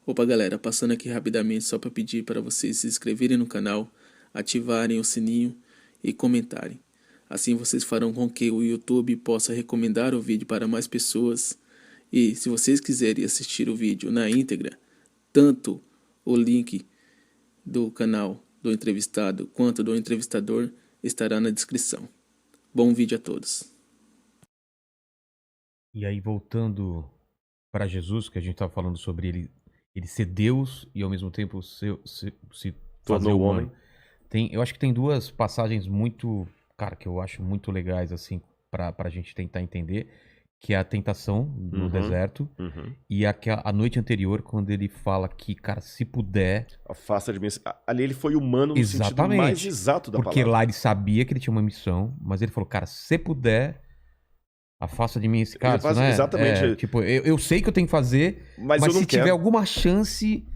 Opa galera, passando aqui rapidamente só para pedir para vocês se inscreverem no canal, ativarem o sininho e comentarem. Assim vocês farão com que o YouTube possa recomendar o vídeo para mais pessoas. E se vocês quiserem assistir o vídeo na íntegra, tanto o link do canal do entrevistado quanto do entrevistador estará na descrição. Bom vídeo a todos. E aí, voltando para Jesus, que a gente estava falando sobre ele ser Deus e ao mesmo tempo se fazer Tornou humano. homem. Eu acho que tem duas passagens muito, cara, que eu acho muito legais, assim, para a gente tentar entender, que é a tentação no deserto e a noite anterior, quando ele fala que, cara, se puder... Afasta de mim. Ali ele foi humano no sentido mais exato da porque palavra. lá ele sabia que ele tinha uma missão, mas ele falou, cara, se puder... Afasta de mim esse cálice, né? Exatamente. Tipo, eu sei que eu tenho que fazer, mas eu não se tiver alguma chance...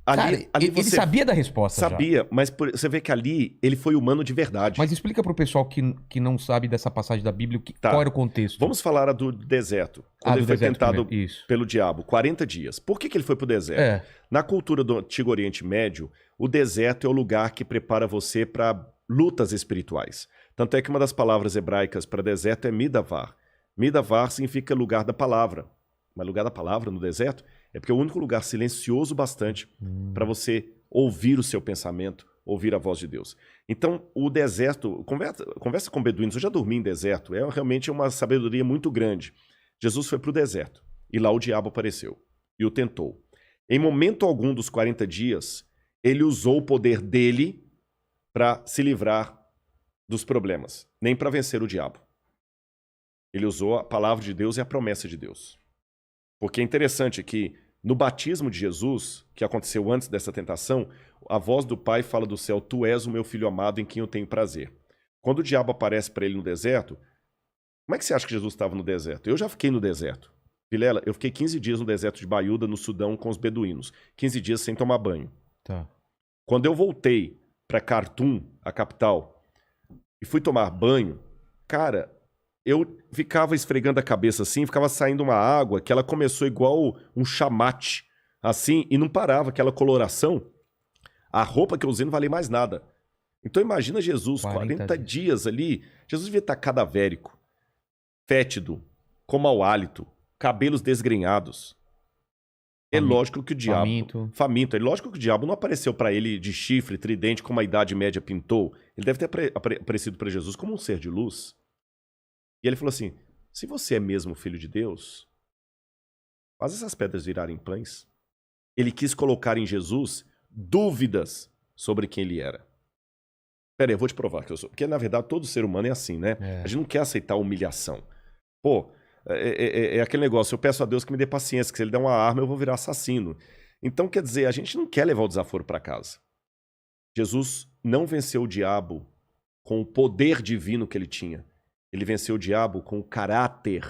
Ali ele sabia da resposta. Sabia, mas você vê que ali ele foi humano de verdade. Mas explica pro pessoal que não sabe dessa passagem da Bíblia qual era o contexto. Vamos falar do deserto. Quando ele foi tentado pelo diabo, 40 dias. Por que ele foi pro deserto? Na cultura do Antigo Oriente Médio, o deserto é o lugar que prepara você para lutas espirituais. Tanto é que uma das palavras hebraicas para deserto é Midavar. Midavar significa lugar da palavra. Mas lugar da palavra no deserto é porque é o único lugar silencioso bastante para você ouvir o seu pensamento, ouvir a voz de Deus. Então, o deserto... Conversa com beduínos. Eu já dormi em deserto. É realmente uma sabedoria muito grande. Jesus foi para o deserto. E lá o diabo apareceu. E o tentou. Em momento algum dos 40 dias, ele usou o poder dele para se livrar dos problemas. Nem para vencer o diabo. Ele usou a palavra de Deus e a promessa de Deus. Porque é interessante que no batismo de Jesus, que aconteceu antes dessa tentação, a voz do Pai fala do céu, tu és o meu filho amado em quem eu tenho prazer. Quando o diabo aparece para ele no deserto, como é que você acha que Jesus estava no deserto? Eu já fiquei no deserto. Vilela, eu fiquei 15 dias no deserto de Baiuda, no Sudão, com os beduínos. 15 dias sem tomar banho. Tá. Quando eu voltei para Khartoum, a capital, e fui tomar banho, cara... Eu ficava esfregando a cabeça assim, ficava saindo uma água que ela começou igual um chamate, assim, e não parava, aquela coloração. A roupa que eu usei não valia mais nada. Então imagina Jesus, 40 dias ali, Jesus devia estar cadavérico, fétido, com mau hálito, cabelos desgrenhados. É lógico que o diabo... Faminto. É lógico que o diabo não apareceu para ele de chifre, tridente, como a Idade Média pintou. Ele deve ter aparecido para Jesus como um ser de luz. E ele falou assim, se você é mesmo filho de Deus, faz essas pedras virarem pães. Ele quis colocar em Jesus dúvidas sobre quem ele era. Pera aí, eu vou te provar que eu sou. Porque, na verdade, todo ser humano é assim, né? A gente não quer aceitar humilhação. Pô, é aquele negócio, eu peço a Deus que me dê paciência, que se ele der uma arma eu vou virar assassino. Então, quer dizer, a gente não quer levar o desaforo para casa. Jesus não venceu o diabo com o poder divino que ele tinha. Ele venceu o diabo com o caráter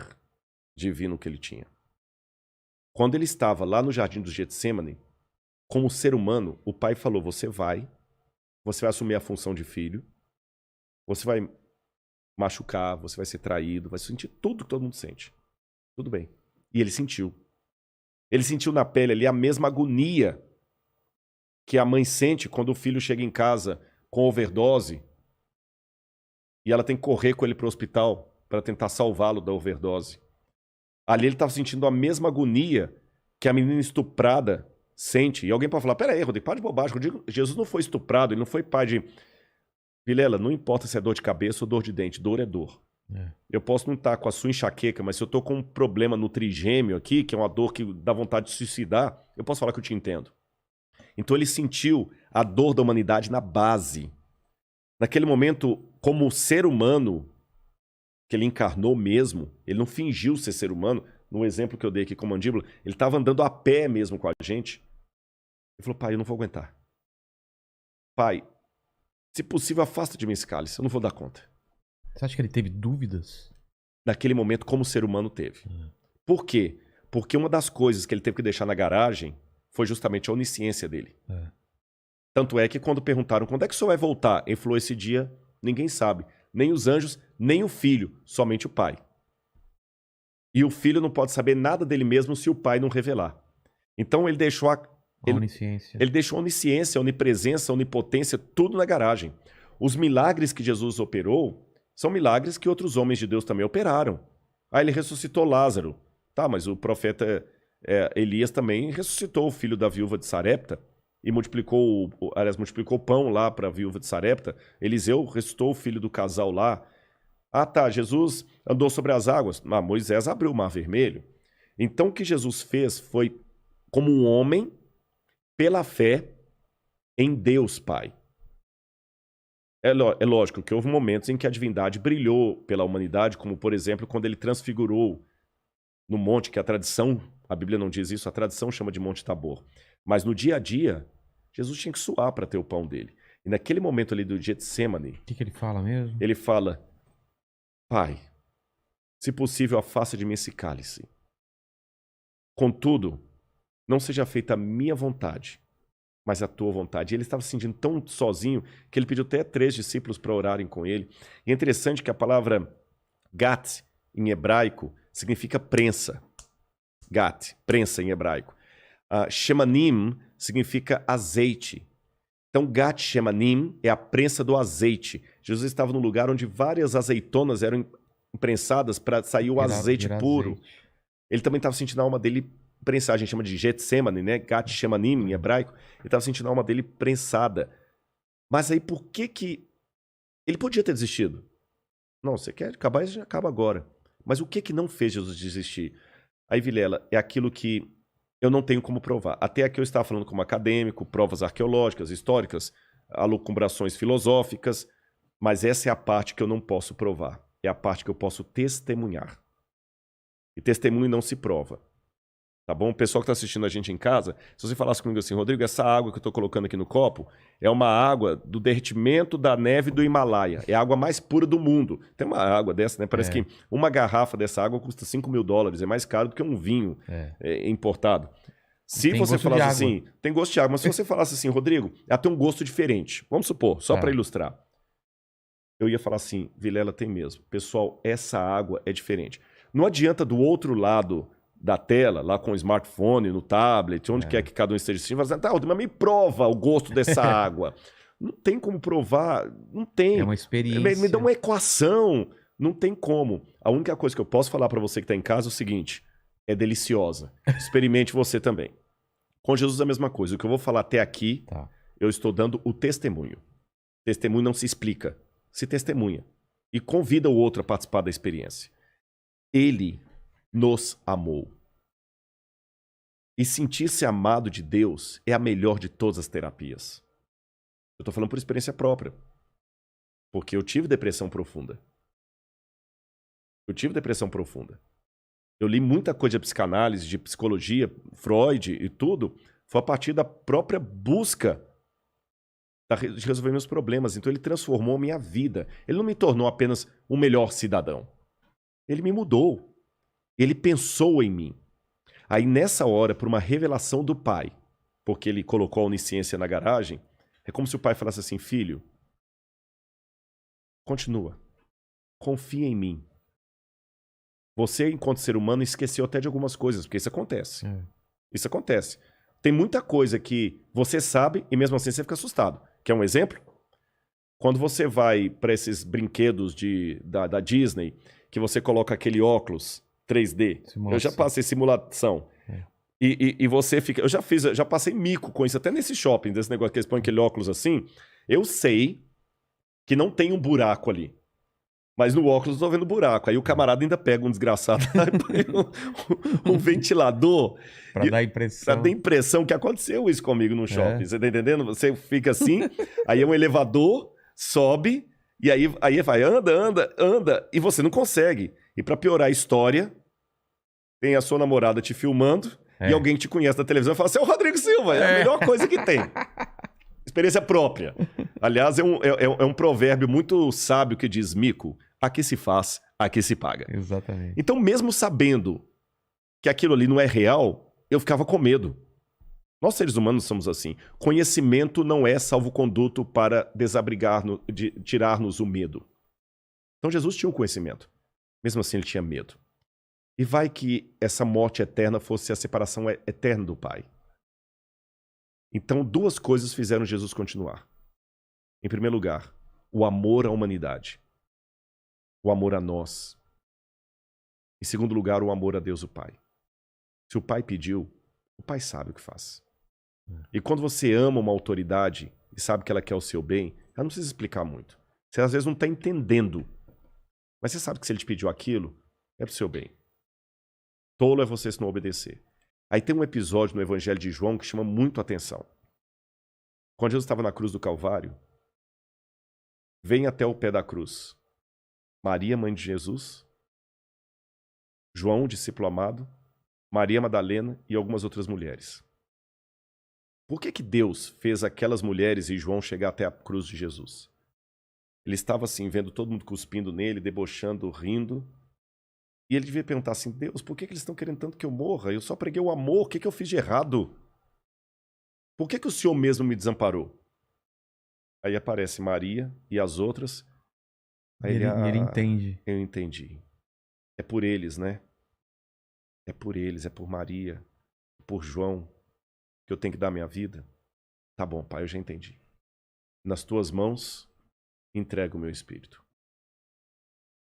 divino que ele tinha. Quando ele estava lá no jardim do Getsêmani, como ser humano, o pai falou, você vai assumir a função de filho, você vai machucar, você vai ser traído, vai sentir tudo que todo mundo sente. Tudo bem. E ele sentiu. Ele sentiu na pele ali a mesma agonia que a mãe sente quando o filho chega em casa com overdose e ela tem que correr com ele para o hospital para tentar salvá-lo da overdose. Ali ele estava sentindo a mesma agonia que a menina estuprada sente. E alguém pode falar, pera aí, Rodrigo, para de bobagem. Jesus não foi estuprado, ele não foi pai de... Vilela, não importa se é dor de cabeça ou dor de dente, dor é dor. Eu posso não estar com a sua enxaqueca, mas se eu estou com um problema no trigêmeo aqui, que é uma dor que dá vontade de suicidar, eu posso falar que eu te entendo. Então ele sentiu a dor da humanidade na base. Naquele momento, como ser humano, que ele encarnou mesmo, ele não fingiu ser humano, no exemplo que eu dei aqui com a mandíbula, ele estava andando a pé mesmo com a gente. Ele falou, pai, eu não vou aguentar. Pai, se possível, afasta de mim esse cálice, eu não vou dar conta. Você acha que ele teve dúvidas? Naquele momento, como ser humano teve. Por quê? Porque uma das coisas que ele teve que deixar na garagem foi justamente a onisciência dele. Tanto é que quando perguntaram quando é que o senhor vai voltar, ele falou, esse dia ninguém sabe. Nem os anjos, nem o filho, somente o pai. E o filho não pode saber nada dele mesmo se o pai não revelar. Então ele deixou Onisciência. Ele deixou onisciência, onipresença, onipotência, tudo na garagem. Os milagres que Jesus operou são milagres que outros homens de Deus também operaram. Ele ressuscitou Lázaro. Tá, mas o profeta Elias também ressuscitou o filho da viúva de Sarepta e multiplicou o pão lá para a viúva de Sarepta. Eliseu ressuscitou o filho do casal lá. Jesus andou sobre as águas. Moisés abriu o mar vermelho. Então o que Jesus fez foi como um homem pela fé em Deus Pai. É lógico que houve momentos em que a divindade brilhou pela humanidade, como, por exemplo, quando ele transfigurou no monte, que a tradição, a Bíblia não diz isso, a tradição chama de Monte Tabor. Mas no dia a dia, Jesus tinha que suar para ter o pão dele. E naquele momento ali do Getsêmani... O que ele fala mesmo? Ele fala, Pai, se possível, afasta de mim esse cálice. Contudo, não seja feita a minha vontade, mas a tua vontade. E ele estava se sentindo tão sozinho que ele pediu até 3 discípulos para orarem com ele. E é interessante que a palavra gat, em hebraico, significa prensa. Gat, prensa em hebraico. Shemanim significa azeite. Então, gat shemanim é a prensa do azeite. Jesus estava num lugar onde várias azeitonas eram imprensadas para sair o azeite puro. Azeite. Ele também estava sentindo a alma dele prensar. A gente chama de Getsemane, né? Gat shemanim em hebraico. Ele estava sentindo a alma dele prensada. Mas aí por que ele podia ter desistido? Não, você quer acabar, já acaba agora. Mas o que não fez Jesus desistir? Aí, Vilela, é aquilo que eu não tenho como provar. Até aqui eu estava falando como acadêmico, provas arqueológicas, históricas, alucumbrações filosóficas, mas essa é a parte que eu não posso provar. É a parte que eu posso testemunhar. E testemunho não se prova. Tá bom? O pessoal que está assistindo a gente em casa, se você falasse comigo assim, Rodrigo, essa água que eu estou colocando aqui no copo é uma água do derretimento da neve do Himalaia. É a água mais pura do mundo. Tem uma água dessa, né? Parece que uma garrafa dessa água custa $5.000. É mais caro do que um vinho importado. Se você falasse assim, tem gosto de água, mas se você falasse assim, Rodrigo, ela tem um gosto diferente. Vamos supor, só para ilustrar. Eu ia falar assim, Vilela, tem mesmo. Pessoal, essa água é diferente. Não adianta do outro lado da tela, lá com o smartphone, no tablet, onde quer que cada um esteja assistindo, falar assim, mas me prova o gosto dessa água. Não tem como provar, não tem. É uma experiência. Me dá uma equação, não tem como. A única coisa que eu posso falar para você que está em casa é o seguinte, é deliciosa. Experimente você também. Com Jesus é a mesma coisa. O que eu vou falar até aqui, eu estou dando o testemunho. Testemunho não se explica, se testemunha. E convida o outro a participar da experiência. Ele nos amou. E sentir-se amado de Deus é a melhor de todas as terapias. Eu estou falando por experiência própria. Porque eu tive depressão profunda. Eu li muita coisa de psicanálise, de psicologia, Freud e tudo. Foi a partir da própria busca de resolver meus problemas. Então ele transformou a minha vida. Ele não me tornou apenas um melhor cidadão. Ele me mudou. Ele pensou em mim. Aí nessa hora, por uma revelação do pai, porque ele colocou a onisciência na garagem, é como se o pai falasse assim, filho, continua, confia em mim. Você, enquanto ser humano, esqueceu até de algumas coisas, porque isso acontece. Isso acontece. Tem muita coisa que você sabe e mesmo assim você fica assustado. Quer um exemplo? Quando você vai para esses brinquedos da Disney, que você coloca aquele óculos 3D. Simulação. Eu já passei simulação. E você fica... Eu já passei mico com isso, até nesse shopping, desse negócio que eles põem aquele óculos assim. Eu sei que não tem um buraco ali. Mas no óculos eu tô vendo buraco. Aí o camarada ainda pega um desgraçado um ventilador. Pra dar impressão. Pra dar impressão que aconteceu isso comigo no shopping. Você tá entendendo? Você fica assim, aí é um elevador, sobe, e aí vai, anda, e você não consegue. E pra piorar a história, tem a sua namorada te filmando e alguém que te conhece da televisão e fala assim, é o Rodrigo Silva, é a melhor coisa que tem. Experiência própria. Aliás, é um provérbio muito sábio que diz, mico, aqui se faz, aqui se paga. Exatamente. Então, mesmo sabendo que aquilo ali não é real, eu ficava com medo. Nós, seres humanos, somos assim. Conhecimento não é salvo-conduto para tirar-nos o medo. Então, Jesus tinha o conhecimento. Mesmo assim, ele tinha medo. E vai que essa morte eterna fosse a separação eterna do Pai. Então, duas coisas fizeram Jesus continuar. Em primeiro lugar, o amor à humanidade. O amor a nós. Em segundo lugar, o amor a Deus o Pai. Se o Pai pediu, o Pai sabe o que faz. E quando você ama uma autoridade e sabe que ela quer o seu bem, ela não precisa explicar muito. Você às vezes não está entendendo. Mas você sabe que se ele te pediu aquilo, é pro seu bem. Tolo é você se não obedecer. Aí tem um episódio no Evangelho de João que chama muito a atenção. Quando Jesus estava na cruz do Calvário, vem até o pé da cruz Maria, mãe de Jesus, João, discípulo amado, Maria Madalena e algumas outras mulheres. Por que Deus fez aquelas mulheres e João chegar até a cruz de Jesus? Ele estava assim, vendo todo mundo cuspindo nele, debochando, rindo. E ele devia perguntar assim, Deus, por que eles estão querendo tanto que eu morra? Eu só preguei o amor, o que eu fiz de errado? Por que o Senhor mesmo me desamparou? Aí aparece Maria e as outras. Aí ele entende. Eu entendi. É por eles, né? É por eles, é por Maria, por João, que eu tenho que dar minha vida. Tá bom, Pai, eu já entendi. Nas tuas mãos, entrego o meu espírito.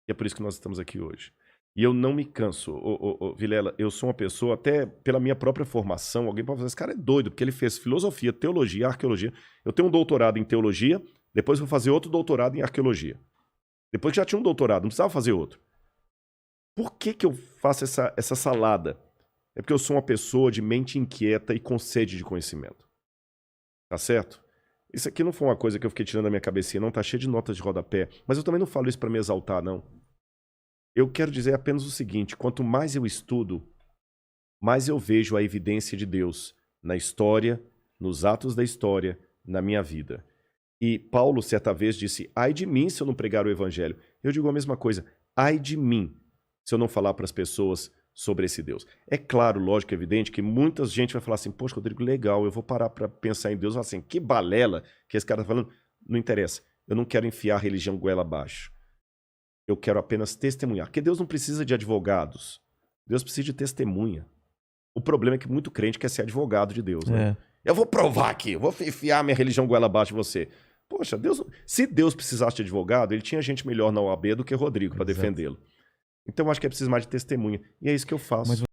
E é por isso que nós estamos aqui hoje. E eu não me canso. Vilela, eu sou uma pessoa, até pela minha própria formação, alguém pode falar, esse cara é doido, porque ele fez filosofia, teologia, arqueologia. Eu tenho um doutorado em teologia, depois vou fazer outro doutorado em arqueologia. Depois que já tinha um doutorado, não precisava fazer outro. Por que eu faço essa salada? É porque eu sou uma pessoa de mente inquieta e com sede de conhecimento. Tá certo? Isso aqui não foi uma coisa que eu fiquei tirando da minha cabecinha, não. Tá cheio de notas de rodapé. Mas eu também não falo isso para me exaltar, não. Eu quero dizer apenas o seguinte, quanto mais eu estudo, mais eu vejo a evidência de Deus na história, nos atos da história, na minha vida. E Paulo, certa vez, disse, ai de mim se eu não pregar o evangelho. Eu digo a mesma coisa, ai de mim se eu não falar para as pessoas sobre esse Deus. É claro, lógico, evidente, que muita gente vai falar assim, poxa, Rodrigo, legal, eu vou parar para pensar em Deus. Assim, que balela que esse cara está falando. Não interessa, eu não quero enfiar a religião goela abaixo. Eu quero apenas testemunhar. Porque Deus não precisa de advogados. Deus precisa de testemunha. O problema é que muito crente quer ser advogado de Deus, né? Eu vou provar aqui, eu vou enfiar minha religião goela abaixo de você. Poxa, se Deus precisasse de advogado, ele tinha gente melhor na OAB do que Rodrigo para defendê-lo. Então eu acho que é preciso mais de testemunha. E é isso que eu faço.